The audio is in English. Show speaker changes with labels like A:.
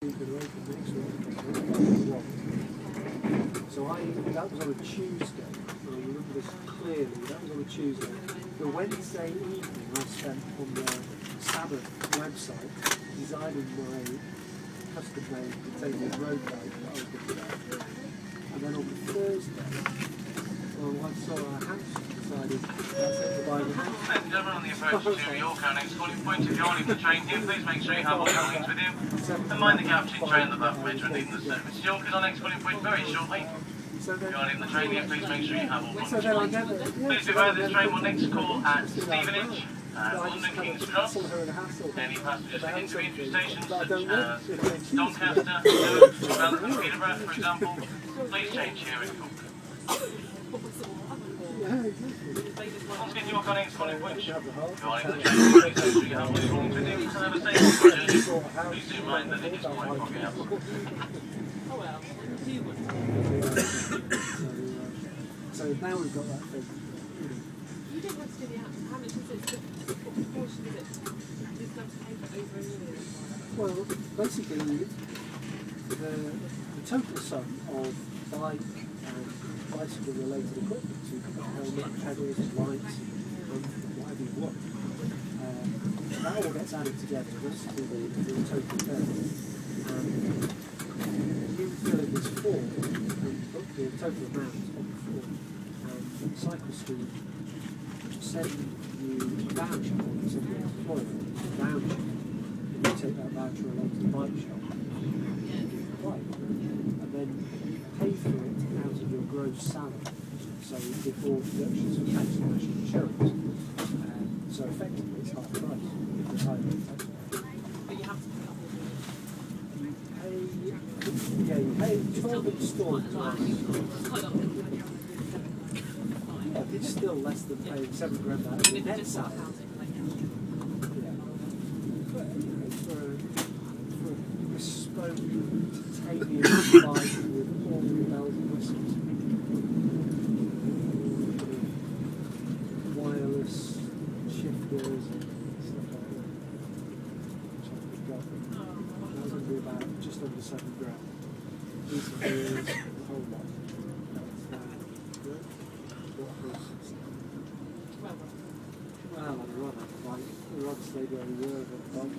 A: So that was on a Tuesday. I remember this clearly. That was on a Tuesday. The Wednesday evening I spent on the Sabbath website designing my custom-made container road guide that I was looking at. And then on the Thursday, I saw a house, decided that's it, to buy the house.
B: Ladies and gentlemen, on the approach to York, our next calling point, if you're leaving the train here, please make sure you have all your belongings with you. And mind the capturing train at the back when you're leaving the service. York is our next calling point very shortly. If you're leaving the train here, please make sure you have all your belongings. Please be aware this train will next call at Stevenage, London King's Cross. Any passengers for intermediary stations such as Doncaster, Newark, Rutland and Peterborough, for example, please change here in Cook. Once again, York, our next calling point. If you're leaving the train, please make sure you have all your belongings with you and have a safe journey. Please do mind that it is quite popular.
A: So now we've got that thing.
C: You don't have to do the outcome. How much is it? What proportion is it? You just have to pay for over a year.
A: Well, basically, the total sum of bike and bicycle-related equipment, so you can put helmet, pedals, lights, and whatever you want. That all gets added together. That's the total bill. You fill in this form and put the total amount on the form, and Cycle School send you a voucher, or send your employer a voucher, and you take that voucher along to the bike shop and give the bike, and then you pay for it out of your gross salary, so before deductions of tax and national insurance. So effectively it's half price if you're higher than tax.
C: But you have to pay off all
A: You pay 12 installments. Yeah, it's still less than paying £7,000 out of the net salary. But for a bespoke titanium bike with all the bells and whistles, wireless shifters and stuff like that, which I picked up. That was going to be about just under £7,000. Decent wheels, the whole lot. Well, I'd rather like the rods stayed where we were, but